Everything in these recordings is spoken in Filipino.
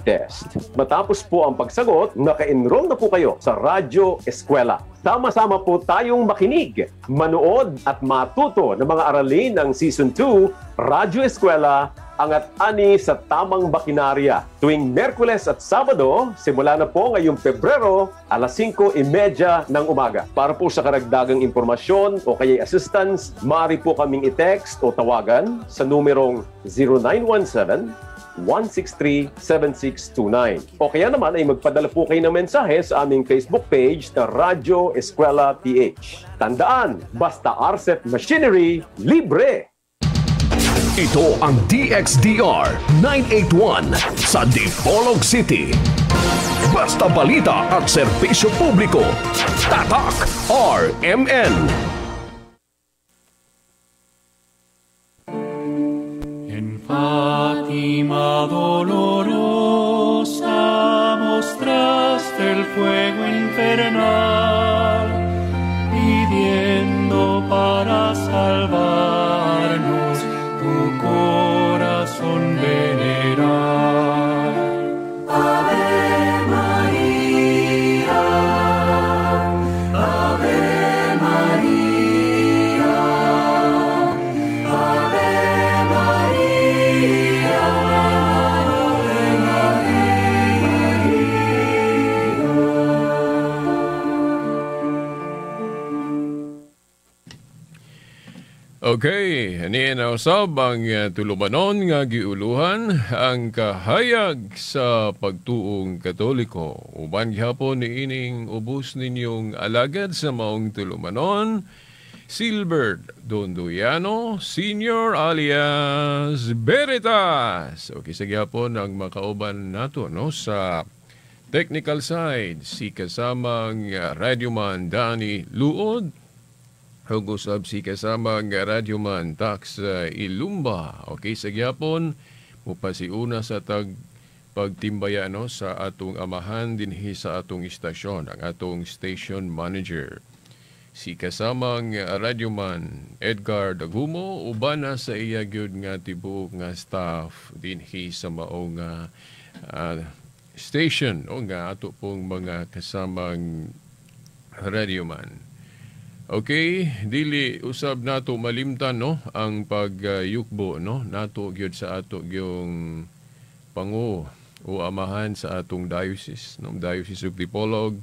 test. Matapos po ang pagsagot, naka-enroll na po kayo sa Radyo Eskwela. Sama-sama po tayong makinig, manood at matuto ng mga aralin ng Season 2, Radyo Eskwela, Angat Ani sa Tamang Bakinarya. Tuwing Merkules at Sabado, simula na po ngayong Pebrero, alas 5:30 ng umaga. Para po sa karagdagang impormasyon o kaya assistance, maaari po kaming i-text o tawagan sa numerong 0917-163-7629. O kaya naman ay magpadala po kayo ng mensahe sa aming Facebook page na Radyo Eskwela PH. Tandaan, basta RCEP Machinery, libre! Ito ang DXDR 981 sa Dipolog City. Basta balita at serbisyo publiko. Tatak RMN. En Fátima dolorosa mostraste el fuego infernal, pidiendo para salvarnos tu corazón venerar. Ave María, Ave María, Ave María, Ave Okay, ani na usab ang tulumanon nga giuluhan ang kahayag sa pagtuong Katoliko. Uban gihapon ni ining ubos ninyong alagad sa maong tulumanon, Silbert Donduyano Senior alias Veritas. Okay, sa gihapon ang makauban nato no sa technical side si kasamang radyoman Danny Luod. Hugusab si kasamang radyoman Tax Ilumba. Okay, sa gyapon mupasiuna sa pagtimbaya no sa atong amahan dinhi sa atong istasyon, ang atong station manager. Si kasamang radyoman Edgar Dagumo uban na sa iya gyud nga tibuok nga staff dinhi sa maong station o nga ato pong mga kasamang radyoman. Okay, dili usab nato malimtan no ang pagyukbo no nato gyud sa ato yung pangu o amahan sa atong diocese no Diocese of Dipolog,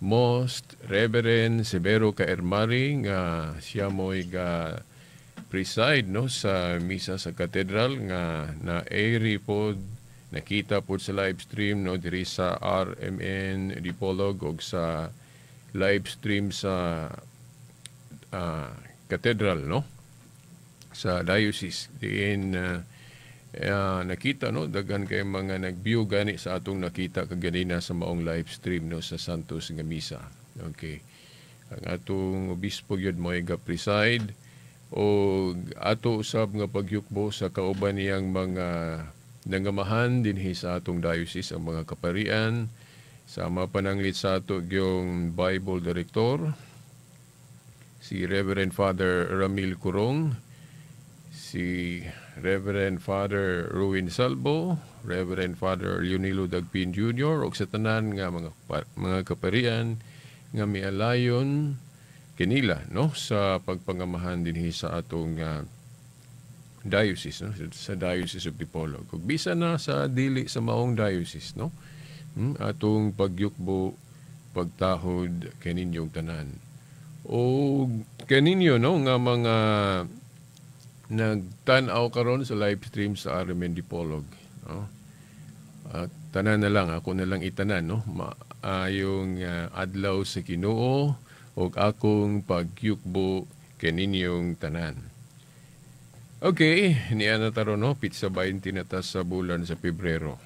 Most Reverend Severo Kaermari nga siya mo'y preside no sa misa sa katedral nga na airy pod nakita pod sa live stream no diri sa RMN Dipolog og sa live stream sa katedral no sa diocese diin nakita no daghan kay mga nag-view gani sa atong nakita kaganina sa maong live stream no sa Santos nga misa. Okay, ang atong obispo gyud mo ga preside o ato usab nga pagyukbo sa kauban niyang mga nangamahan dinhi sa atong diocese ang mga kaparian sama pananglit sa ato yung Bible Director si Reverend Father Ramil Curong, si Reverend Father Ruin Salvo, Reverend Father Leonilo Dagpin Jr. o sa tanan nga mga kaparian nga mialayon kinila no sa pagpangamahan dinhi sa atong diocese no sa Diocese of Dipolog. Ug bisan na sa dili sa maong diocese no atong pagyukbo pagtahod kaninyong tanan. O kaninyo no nga mga nagtan-aw karon sa live stream sa RMN Dipolog no. Tanan na lang ako na lang itanan no yung adlaw sa Ginoo og akong pagyukbo kaninyong tanan. Okay, niya na taro no pizza 20 na ta sa bulan sa Pebrero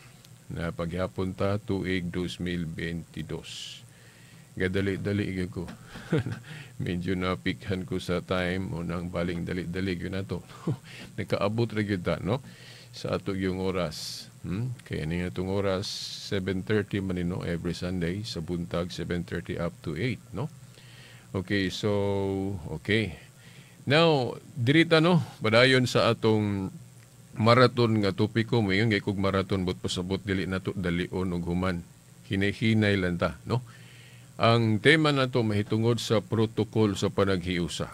na paghapon ta tuig 2022. Gadali-dali ko. Medyo napikhan ko sa time o nang baling dali-dali yun na to. Nakaabot rin yun ta, no? Sa ato yung oras. Kaya niya itong oras, 7:30 man no? Every Sunday. Sa buntag, 7:30 up to 8, no? Okay, so, okay. Now, dirita, no? Badayon sa atong maraton nga topiko mo yung kog maraton but pasabot dili nato dalion og human. Hinay-hinay lang ta, no? Ang tema nato mahitungod sa protocol sa panaghiusa.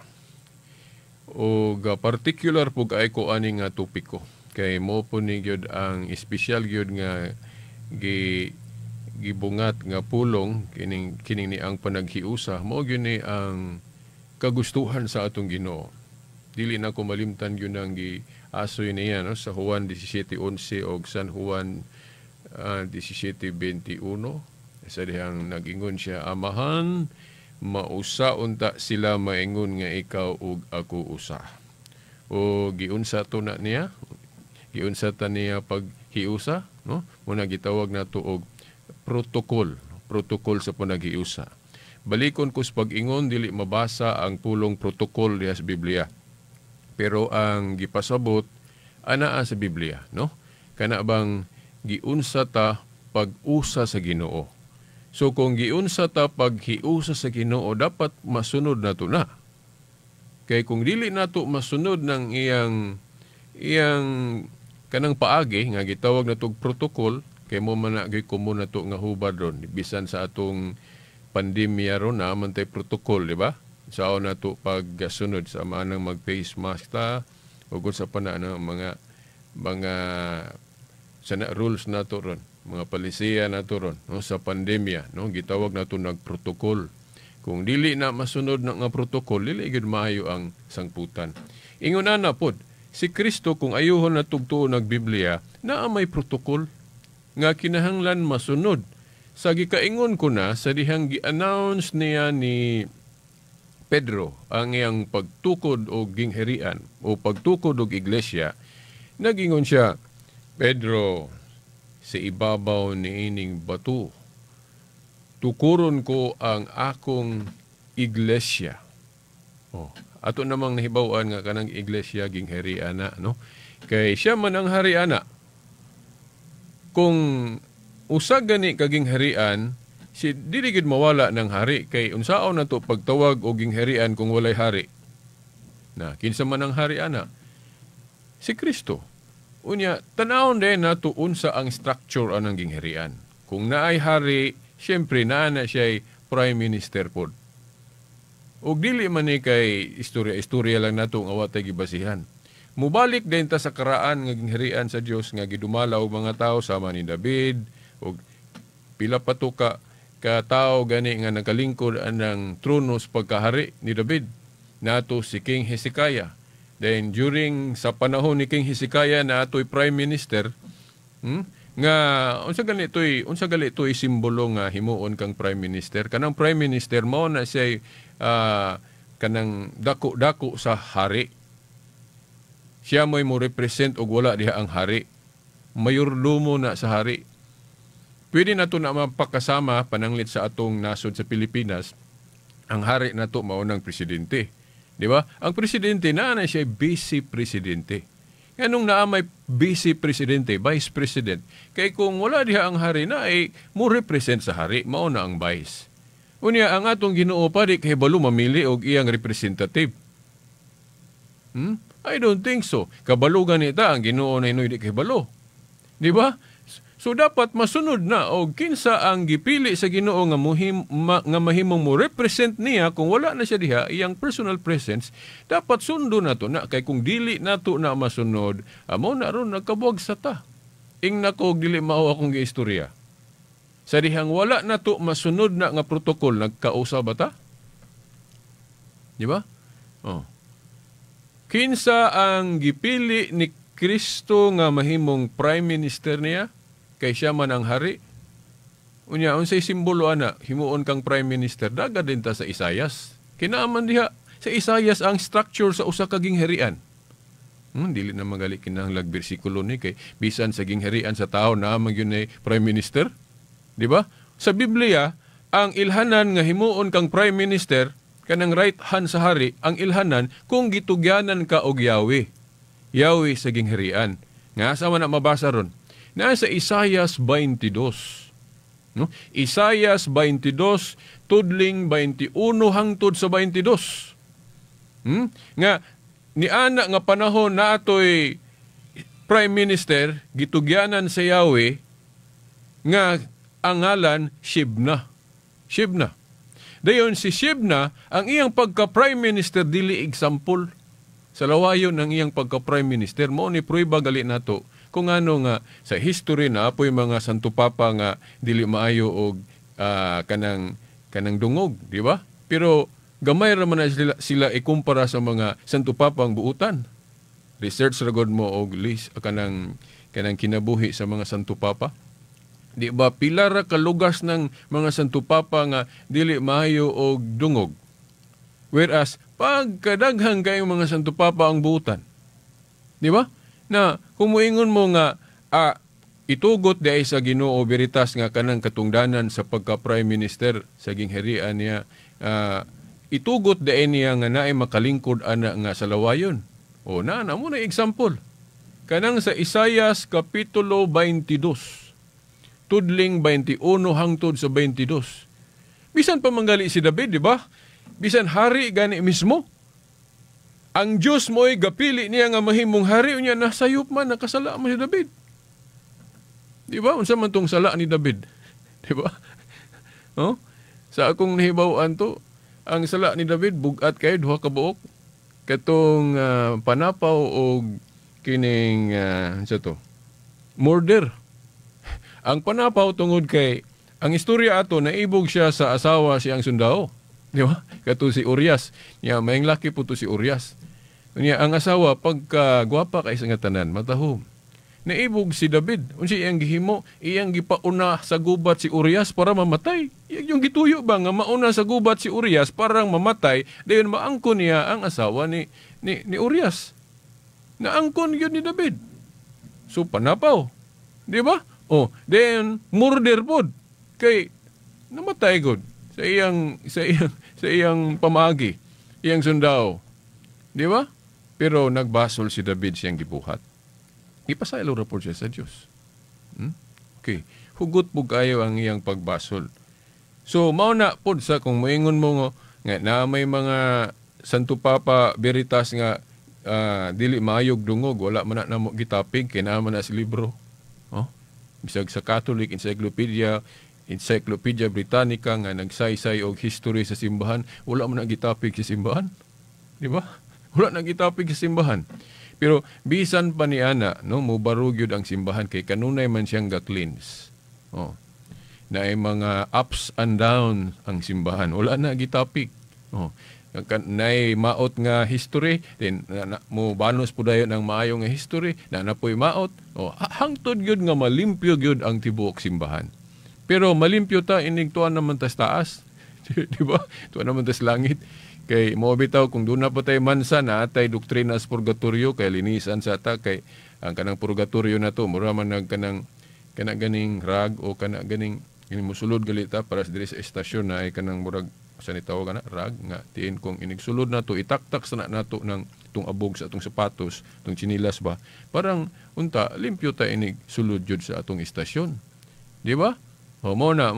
O particular pug ay ko ani nga topiko. Kay mo po ni gyud ang espesyal gyud nga gibungat nga pulong kining ni ang panaghiusa mo gyud ni ang kagustuhan sa atong Ginoo. Dili na ko malimtan gyud ang giasoy niya, no? Sa Juan 17:11 og San Juan 17:21 sa dihang nag-ingon siya, Amahan, mausa unta sila maingon nga ikaw ug ako usa. O giunsa to na niya? Giunsa ta niya paghiusa, no? Muna gitawag nato og protocol sa panaghiusa. Balikon kus pag-ingon dili mabasa ang pulong protocol diha sa Biblia. Pero ang gipasabot anaa sa Biblia, no? Kana bang giunsa ta pag-usa sa Ginoo. So kung giunsa ta paghiusa sa Ginoo, dapat masunod nato na. Kay kung dili nato masunod ng iyang kanang paagi nga gitawag nato protocol, kay mo man na kumo nato nga hubad ron bisan sa atong pandemya ron na mantay protocol, di ba? Sao nato pagsunod sa manang mag-face mask ta o kung sa panana mga sana rules nato ron, mga palisiya nato ron, no, sa pandemya, no, gitawag nato nagprotokol. Kung dili na masunod na nga protokol, dili gid maayo ang sangputan. Ingon na pod, si Kristo kung ayuhon na tugtuon nagbiblia, naa may protokol nga kinahanglan masunod. Sa gikaingon ko na sa dihang gi-announce niya ni Pedro ang iyang pagtukod o gingherian o pagtukod og iglesia, nagingon siya, Pedro, sa ibabaw ni ining bato, tukuron ko ang akong iglesia. Oh, ato namang nahibawan nga kanang iglesia gingherian na, no? Kay siya man ang hariana. Kung usag gani kaging harian, si dili gid mawala ng hari kay unsaon na to pagtawag og gingherian kung walay hari. Na kinsa man ang hari ana? Si Kristo. Unya tan-awon din nato unsa ang structure anang gingherian. Kung naay hari, syempre naa na siya prime minister pod. Og dili man ni kay istorya lang nato nga watay gibasihan. Mubalik din ta sa karaan nga gingherian sa Dios nga gidumalaw mga tao sama ni David og pila pa to ka tao gani nga nagalingkod anang trono sa pagkahari ni David. Nato si King Hezekiah. Then during sa panahon ni King Hezekiah na ato'y prime minister, nga unsa galito'y simbolo nga himuon kang prime minister. Kanang prime minister mao na siya kanang dako-dako sa hari. Siya mo'y mo represent og wala diha ang hari. Mayordomo na sa hari. Pwede na ito na mapakasama pananglit sa atong nasod sa Pilipinas, ang hari na ito maunang presidente. Di ba? Ang presidente na siya vice presidente. Anong na may vice presidente, vice president? Kaya kung wala diha ang hari na ay mo represent sa hari, mauna ang vice. Unya, ang atong Ginoo pa di kay balo mamili og iyang representative. I don't think so. Kabalo ganita ang Ginoo na inoy di kay balo. Di ba? So dapat masunod na og kinsa ang gipili sa Ginoo nga mahimong mo represent niya kung wala na siya diha iyang personal presence, dapat sundo nato na kay kung dili nato na masunod, amo na ron nagkabuag sa ta. Ing nako dili mao akong giistorya. Sa dihang wala nato masunod na nga protokol, nagkausa ba ta? Di ba? Oh. Kinsa ang gipili ni Kristo nga mahimong prime minister niya? Kay siya man ang hari. Unya, unsay simbolo ana, himuon kang prime minister, daga din ta sa Isayas. Kinaaman diha, sa Isayas ang structure sa usa ka gingherian. Dili na magali kinahanglag bersikulo ni kay bisan sa gingherian sa tao na magyun ni prime minister. Di ba? Sa Biblia, ang ilhanan nga himuon kang prime minister, kanang right hand sa hari, ang ilhanan kung gitugyanan ka og Yahweh. Yahweh sa gingherian. Nga sa man na mabasa ron. Nasa Isayas 22. No? Isayas 22, tudling 21 hangtod sa 22. Nga, ni ana nga panahon na ato'y prime minister gitugyanan sa Yahweh nga ang ngalan Shebna. Shebna. Dayon si Shebna, ang iyang pagka-prime minister dili example sa lawayon ng iyang pagka-prime minister. Mao ni prueba gali nato kung ano nga sa history na apoy mga santo papa nga dili maayo og kanang dungog, di ba? Pero gamay ra man na sila ikumpara sa mga santo papa ang buutan. Research ra gud mo og list kanang kinabuhi sa mga santo papa. Di ba pila ra ka lugas ng mga santo papa nga dili maayo og dungog. Whereas pag kadaghang kayong mga santo papa ang buutan. Di ba? Na kumuingon mo nga itugot di sa Ginoo Veritas nga kanang katungdanan sa pagka prime minister sa gingharian niya, itugot di niya nga naay makalingkod ana nga sa lawayon. O na mo na example. Kanang sa Isaias kapitulo 22. Tudling 21 hangtod sa 22. Bisan pa manggali si David, di ba? Bisan hari gani mismo. Ang Diyos mo'y gapili niya nga mahimong hari niya, nasayop man, nakasala man si David. Di ba? Unsa man tong sala ni David? Di ba? Oh? Sa akong nahibawaan to, ang sala ni David, bugat kayo, duha ka buok. Katong panapaw o kining, murder. Ang panapaw tungod kay, ang istorya ato, naibog siya sa asawa siyang sundao. Di ba? Kato si Urias. Niya, mayang laki po to si Urias. Niya, ang asawa, pagka gwapa kay sa nga tanan, matahom. Naibog si David. Unsi iyang gihimo, iyang gipauna sa gubat si Urias para mamatay. Yung gituyo ba nga mauna sa gubat si Urias para mamatay, dayon maangkon niya ang asawa ni Urias. Naangkon yun ni David. So, panapaw. Di ba? Oh, then murder pod kay namatay gud sa iyang pamagi, iyang sundao. Di ba? Pero nagbasol si David siyang gibuhat. Ipasaylo ra pod siya sa Dios. Okay, hugot po kayo ang iyang pagbasol. So mao na pod sa kung moingon mo nga na may mga santo papa Veritas nga dili maayog dungog, wala man na mo gitapig kay naa man na si libro. Oh? Bisag sa Catholic Encyclopedia Britannica nga nagsaysay og history sa simbahan, wala man nagitapig sa simbahan. Di ba? Wala nagitapig sa simbahan. Pero bisan pa ni ana, no, mubarog yun ang simbahan kay kanunay man siyang ga-cleanse. Oh. Na ay mga ups and down ang simbahan. Wala na gitapig. Oh. Nay maot nga history, then mo banos po dayon ang maayo nga history, na napoy maot. O hangtod gyud nga malimpyo gyud ang tibuok simbahan. Pero malimpyo ta ining tuan naman tas taas. Di ba? Tuan naman tas langit. Kay mo bitaw kung doon na pa tayo mansa na atay doktrina sa purgatorio kay linisan sa ta kay ang kanang purgatorio na to mura man nagkanang ganing rag o kana ganing musulod galita para sa diri sa estasyon na ay kanang murag sa nitawag na rag nga tiin kung inigsulod na to itaktak sa nato ng tung abog sa atong sapatos, tung chinilas ba, parang unta limpyo ta inig sulod jud sa atong estasyon. Di ba? O mo na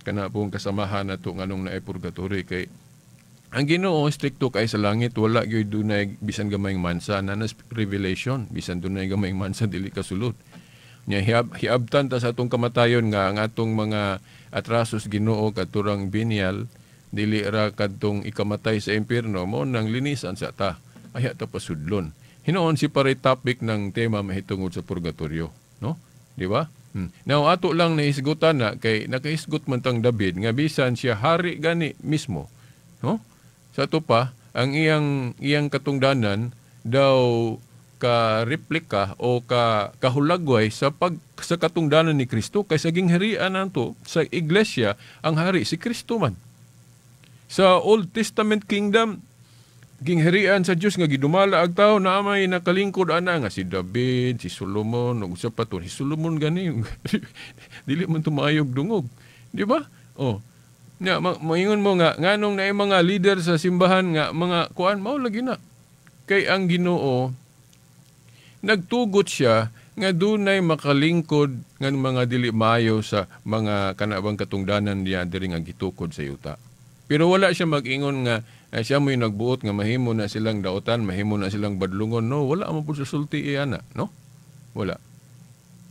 kana pong kasamahan nato nganong naay purgatory kay ang Ginoo stricto kay sa langit, wala gyud dunay bisan gamayng mansa na revelation, bisan dunay gamayng mansa dili kasulod. Nya hiabtan ta sa atong kamatayon nga ang atong mga atrasos Ginoo katurang binyal dili ra kadtong ikamatay sa impierno mo nang linisan sa ta. Aya ta pasudlon. Hinoon si pare topic ng tema mahitungod sa purgatorio, no? Di ba? Now ato lang naisgutan na kay nakaisgot man tang David nga bisan siya hari gani mismo, no? Sa to pa ang iyang katungdanan daw ka-replika o kahulagway sa katungdanan ni Kristo kay sa gingharian nato sa iglesia ang hari si Kristo man. Sa Old Testament kingdom gingharian sa Dios nga gidumala ag tawo na may nakalingkod ana nga si David, si Solomon, ug usa pa to si Solomon gani dili man tumayog dungog, di ba? Oh. Nya moingon mo nga nganong naay mga leader sa simbahan nga mga kuan mao lagi na kay ang Ginoo nagtugot siya nga dunay makalingkod nga mga dili maayo sa mga kanabang katungdanan niya diri nga gitukod sa yuta. Pero wala siya mag-ingon nga Ay siya mo yung nagbuot nga mahimo na silang daotan, mahimo na silang badlungon. No, wala mo po sa sulti iana, no? Wala.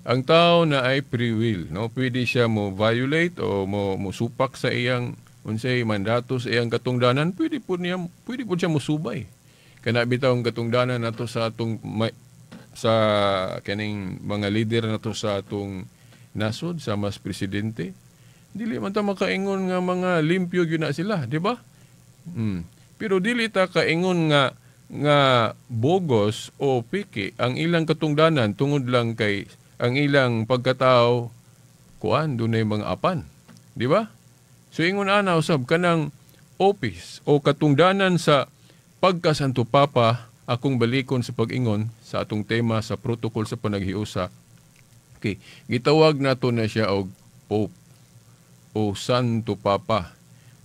Ang tao na ay free will, no? Pwede siya mo violate o mo supak sa iyang unsay mandato sa iyang katungdanan, pwede po siya musubay. Kana bitaw ang katungdanan nato sa atong sa kaning mga leader nato sa atong nasod sa mas presidente. Dili man ta makaingon nga mga limpyo gyud na sila, di ba? Pero dili ta kaingon nga bogos o piki ang ilang katungdanan tungod lang kay ang ilang pagkatao kuan dunay mga apan, di ba? So ingon ana usab kanang office o katungdanan sa pagkasanto papa akong balikon sa pag-ingon sa atong tema sa protocol sa panaghiusa. Okay, gitawag nato na siya og Pope o Santo Papa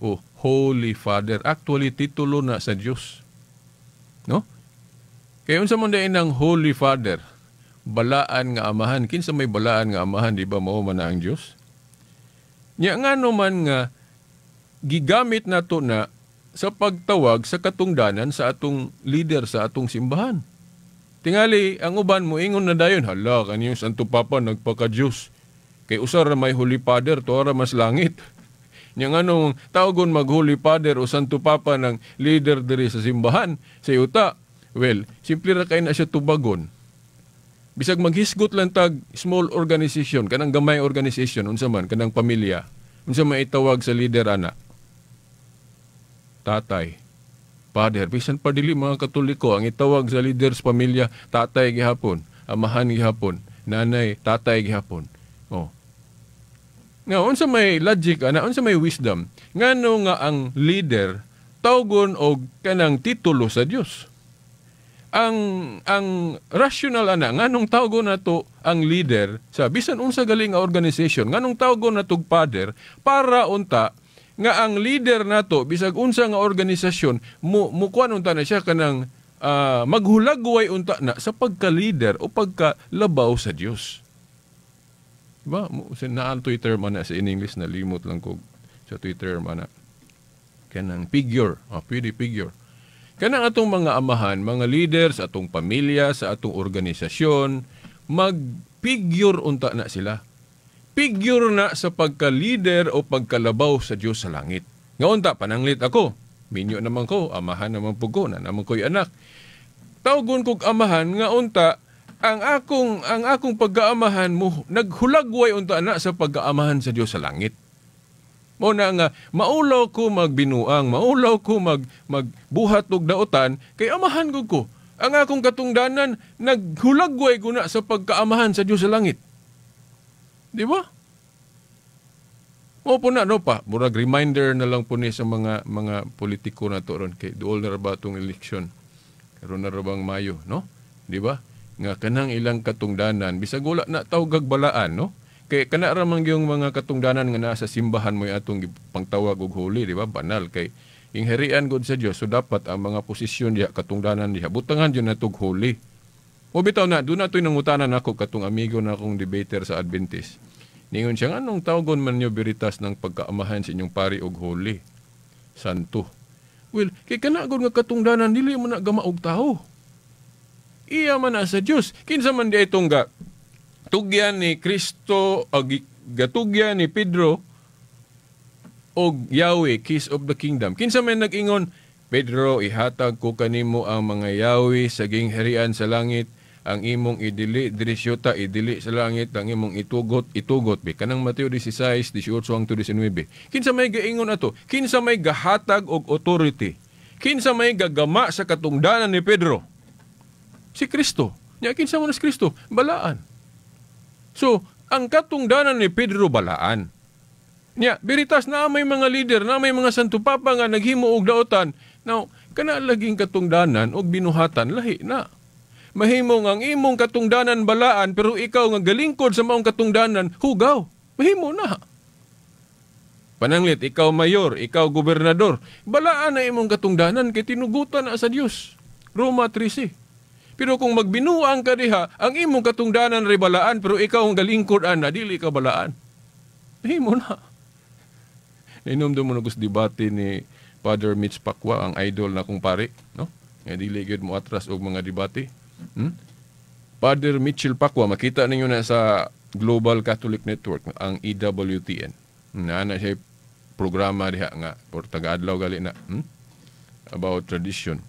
o Holy Father. Actually titulo na sa Dios. No? Kaya unsa man dayon ang Holy Father? Balaan nga amahan. Kinsa may balaan nga amahan, di ba mao man ang Dios? Nya ngano man nga gigamit nato na sa pagtawag sa katungdanan sa atong leader sa atong simbahan. Tingali ang uban mo ingon na dayon, hala kaniyong Santo Papa nagpaka-Dios. Kay usar ra may Holy Father to ra mas langit. Nya nganong tawgon mag Holy Father o Santo Papa ng leader diri sa simbahan sa yuta. Well, simple ra kay na siya tubagon. Bisag maghisgot lang tag small organization, kanang gamay organization, unsa man, kanang pamilya, unsa man itawag sa leader ana? Tatay, Father, bisan pa dili mga Katoliko, ang itawag sa leader sa pamilya, tatay gihapon, amahan gihapon, nanay, tatay gihapon. Oh. Nga, unsa may logic ana, unsa may wisdom, ngano nga ang leader tawgon og kanang titulo sa Dios. Ang rational ana nganong tawgon nato ang leader sa bisan unsa galing nga organization, nganong tawgon nato father para unta nga ang leader nato bisag unsa nga organisasyon mukuan unta na siya kanang maghulagway unta na sa pagka-leader o pagkalabaw sa Dios. Diba? Sa Twitter man na sa in English na limot lang ko sa Twitter man na kanang figure, pwede figure. Kanang atong mga amahan, mga leaders, atong pamilya, sa atong organisasyon, mag-figure unta na sila. Figure na sa pagka-leader o pagkalabaw sa Diyos sa langit. Nga unta, pananglit ako. Minyo naman ko, amahan naman po ko, na naman ko'y anak. Tawgon kog amahan, nga unta, ang akong pagkaamahan mo, naghulagway unta na sa pagkaamahan sa Diyos sa langit. O na nga, maulaw ko magbinuang, maulaw ko magbuhat og daotan, kay amahan ko. Ang akong katungdanan, naghulagway ko na sa pagkaamahan sa Diyos sa langit. Di ba? O po na, no pa, murag reminder na lang po ni sa mga politiko na to ron, kay duol na ba itong eleksyon? Karoon na bang Mayo, no? Di ba? Nga kanang ilang katungdanan, bisag wala na tawag balaan, no? Kay kana ramang yung mga katungdanan nga nasa simbahan mo atong pangtawag og holy, di ba? Banal kay ingherian gud sa Dios, so dapat ang mga posisyon diha katungdanan diha butangan jud natog holy. O bitaw na do na toy nangutanan nako katong amigo na akong debater sa Adventist. Ningon siya anong tawgon man niyo beritas ng pagkaamahan sa inyong pari og holy, santo. Well, kay kana gud nga katungdanan dili mo na gama og tawo. Iya man na sa Dios. Kinsa man di itong tugyan ni Kristo o gatugyan ni Pedro o Yahweh, Kiss of the Kingdom. Kinsa man nag-ingon, Pedro, ihatag ko kanimo ang mga Yahweh sa gingharian sa langit, ang imong idili, dirisyota, idili sa langit, ang imong itugot. Kanang Mateo 16, 18-19. Kinsa may gaingon ato? Kinsa may gahatag og authority? Kinsa may gagama sa katungdanan ni Pedro? Si Kristo. Nya kinsa man si Kristo? Balaan. So, ang katungdanan ni Pedro balaan. Nya, beritas na may mga leader, na may mga santo papa nga naghimo og daotan. Now, kana laging katungdanan og binuhatan lahi na. Mahimo nga ang imong katungdanan balaan pero ikaw nga galingkod sa maong katungdanan hugaw. Mahimo na. Pananglit, ikaw mayor, ikaw gobernador, balaan na imong katungdanan kay tinugutan na sa Dios. Roma 13. Pero kung magbinuang ka diha, ang imong katungdanan ray balaan, pero ikaw ang galingkod-an na, dili ka balaan. Himo na. Inom doon mo na debate ni Father Mitch Pacwa ang idol na kong pare, no? Nga dili gyud mo atras og mga debate. Father Mitchell Pacwa, makita ninyo na sa Global Catholic Network ang EWTN. Na siya programa diha nga or taga-adlaw gali na about tradition.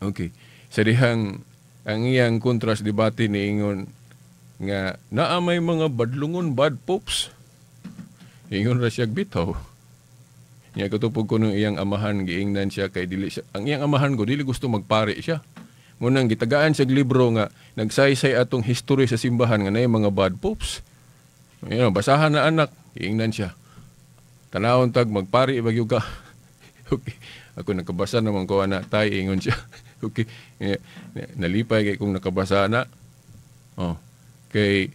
Okay. Sa dihang ang iyang kontras debate niingon nga naa may mga badlungon bad popes. Ingon ra siya bitaw. Nya katupog ko nung iyang amahan giingnan siya kay dili siya. Ang iyang amahan ko dili gusto magpare siya. Munang gitagaan sa libro nga nagsaysay atong history sa simbahan nga nay mga bad popes. Basahan na anak, giingnan siya. Tanawon tag magpare bagyo ka. Okay. Ako nakabasa naman ko na tay ingon siya. Okay. Nalipay kay kung nakabasa na. Oh. Kay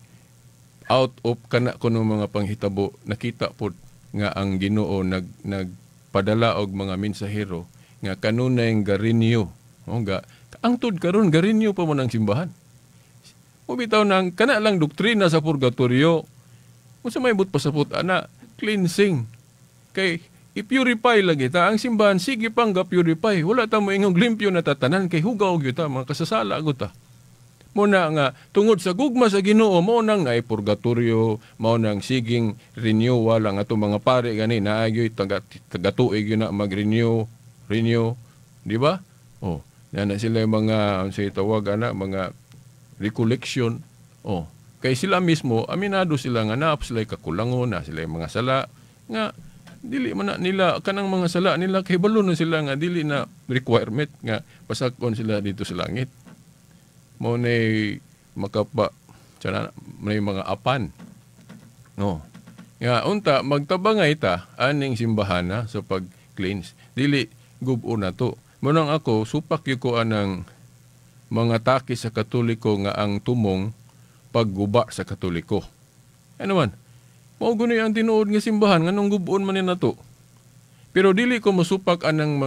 out of kana kuno mga panghitabo nakita pod nga ang Ginoo nagpadala og mga mensahero nga kanunay garinyo. O ga angtod karon garinyo pa mo ng simbahan. O bitaw nang kana lang doktrina sa purgatorio. Unsa may but pasapot ana cleansing. Kay i-purify lagi ta ang simbahan sige pang ga-purify. Wala ta mo ingong limpyo na tatanan kay hugaw gyud ta mga kasasala gud ta. Muna nga, tungod sa gugma sa Ginoo, mo nang na purgatorio, mo nang siging renewal ang ato mga pare gani naagyoy tagatuig yun na mag-renew, di ba? Oh, yan na sila yung mga say tawag ana mga recollection. Oh, kay sila mismo aminado sila nga naap sila kakulangon na sila yung mga sala nga dili man na nila kanang mga sala nila kay balo na sila nga dili na requirement nga pasakon sila dito sa langit. Mo nay makapa sana may mga apan no nga unta magtabangay ta aning simbahan sa pag-cleanse dili gub-o na to mo nang ako supak gyud ko anang mga taki sa Katoliko nga ang tumong pagguba sa Katoliko ano man mao guni ang tinuod nga simbahan nganong gub-on man ni nato pero dili ko mosupak anang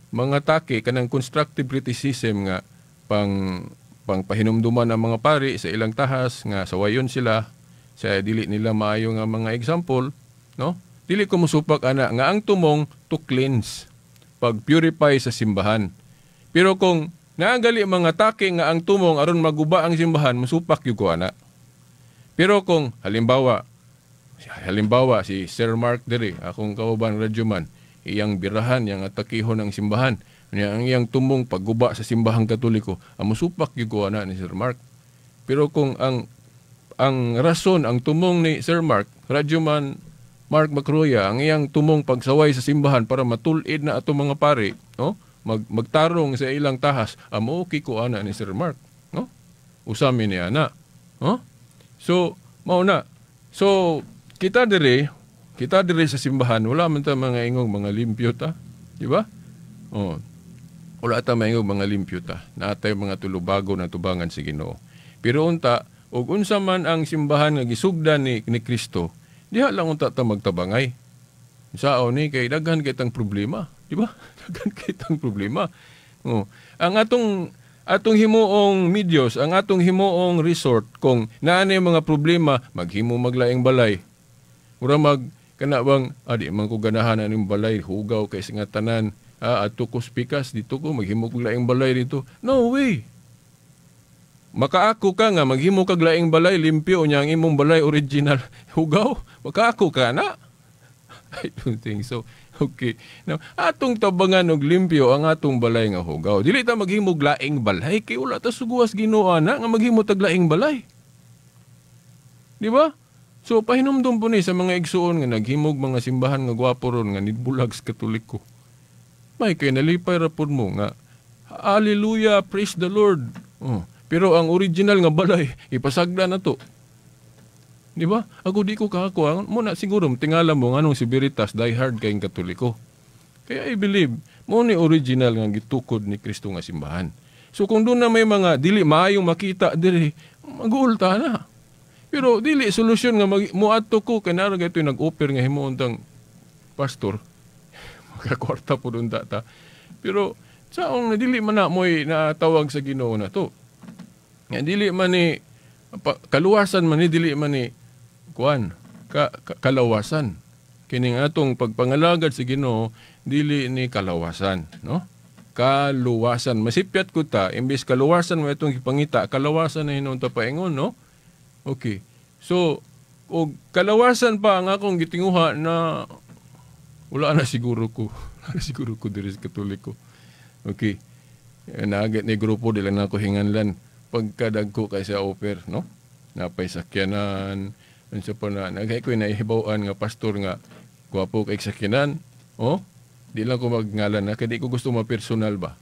mga taki kanang constructive criticism nga pang pahinumduman ang mga pari sa ilang tahas nga sawayon sila sa dili nila maayo nga mga example no dili ko mosupak ana nga ang tumong to cleanse pag purify sa simbahan pero kung nagali mga take nga ang tumong aron maguba ang simbahan mosupak gyud ko ana pero kung halimbawa si Sir Mark diri akong kauban radyoman iyang birahan yang atakihon ang simbahan ang iyang tumong pagguba sa simbahang Katoliko, amusupak yung kuha ni Sir Mark. Pero kung ang rason, ang tumong ni Sir Mark, Radyoman Mark Macroya, ang iyang tumong pagsaway sa simbahan para matulid na ato mga pare, no? Magtarong sa ilang tahas, amo kikuha ni Sir Mark. No? Usami ni ana. No? So, mauna. So, kita dire sa simbahan, wala man ta mga ingong mga limpyo ta. Di ba? Oh. Wala ta maingog mga limpyo ta. Naatay mga tulubago na tubangan si Ginoo. Pero unta, ug unsa man ang simbahan nga gisugdan ni Kristo, diha lang unta ta magtabangay. Sao ni kay daghan kitang problema, di ba? Daghan kitang problema. Oh. Ang atong himuong medyos, ang atong himuong resort kung naanay mga problema, maghimo maglaing balay. Mura kana bang adi man ko ganahan aning balay hugaw kay nga tanan. Ato ko spikas dito ko maghimo kog laing balay dito. No way. Makaako ka nga maghimo kag laing balay limpyo nya ang imong balay original hugaw. Makaako ka na. I don't think so. Okay. Now, atong tabangan og limpyo ang atong balay nga hugaw. Dili ta maghimo og laing balay kay wala ta suguas Ginoo ana nga maghimo tag laing balay. Di ba? So pahinumdum po ni sa mga igsuon nga naghimog mga simbahan nga gwapo ron nga nidbulag sa Katoliko. May kay nalipay rapod mo nga, hallelujah, praise the Lord. Oh, pero ang original nga balay, ipasagda na to. Di ba? Ako di ko kakakuha. Muna siguro, tingala mo anong si Veritas, die hard kayong Katoliko. Kaya I believe, mo ni original nga gitukod ni Kristo nga simbahan. So kung doon na may mga dili maayong makita diri, mag-uulta na. Pero dili solusyon nga muadto ko kay nara gaytoy nag-offer nga himuon pastor. Kakwarta po doon data. Pero, saong dili man na mo'y natawag sa Ginoo na to. Nga dili man ni, kaluwasan man ni, dili man ni, kalawasan. kining atong pagpangalagad sa Ginoo dili ni kalawasan, no? Kaluwasan. Masipyat ko ta, imbes kaluwasan mo itong ipangita, kalawasan na hinuon ta paingon, no? Okay. So, og kalawasan pa ang akong gitinguha na wala na siguro ko. Wala na siguro ko diri sa Katoliko. Okay. Naagit ni grupo dila na ako hinganlan pagkadag ko kay sa offer, no? Napay sakyanan, unsa pa na nagay ko naihibawan nga pastor nga gwapo kay sakyanan, oh? Di lang ko magngalan na kay di ko gusto ma-personal ba.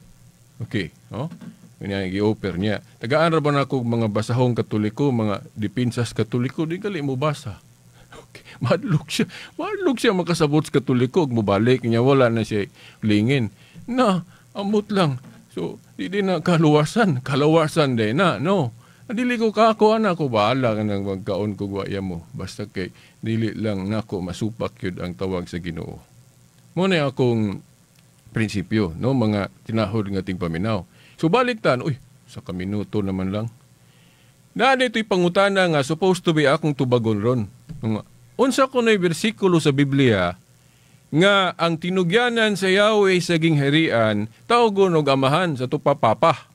Okay, oh? Kanya gi-offer niya. Tagaan ra ba na ako mga basahong Katoliko, mga dipensas Katoliko, di gali mo basa. Okay. Madlok siya makasabot sa Katoliko, mubalik niya, wala na siya lingin. Na, amot lang. So, di na kalawasan din na, no? Dili ko kako ana ko bahala ka nang magkaon ko guaya mo. Basta kay dili lang nako masupak yun ang tawag sa Ginoo. Muna akong prinsipyo, no? Mga tinahod nga ting paminaw. So baliktan, uy, sa kaminuto naman lang. Na dito'y pangutana nga supposed to be akong tubagon ron. Unsa ko na'y bersikulo sa Biblia nga ang tinugyanan sa Yahweh sa gingharian tawgon og amahan sa tupapapa.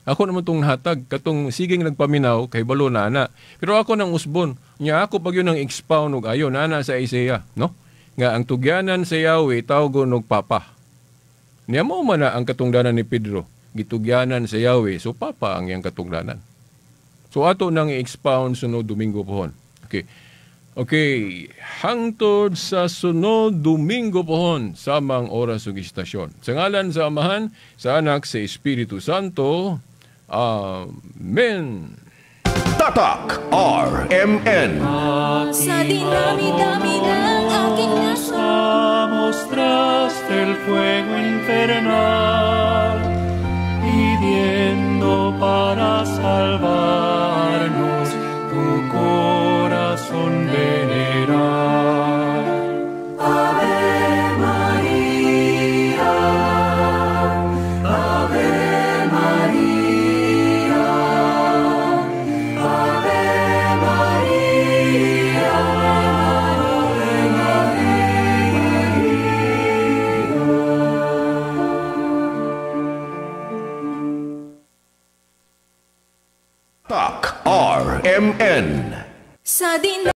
Ako naman itong nahatag, katong siging nagpaminaw kay balo na ana. Pero ako nang usbon, niya ako pag yun ang expound og ayo na ana sa Isaiah, no? Nga ang tugyanan sa Yahweh tawgon og papa. Niya mo man na ang katungdanan ni Pedro, gitugyanan sa Yahweh, so papa ang iyang katungdanan. So ato nang i-expound sunod Domingo pohon. Okay. Okay, hangtod sa sunod Domingo pohon samang oras ug istasyon. Sa ngalan sa Amahan, sa Anak, sa Espiritu Santo. Amen. Tatak RMN. Sa dinami-dami ng aking nasa mostraste el fuego infernal, pidiendo para salvarnos tu corazón venerar. Ave María, Ave María, Ave María, Ave Tak RMN. sa din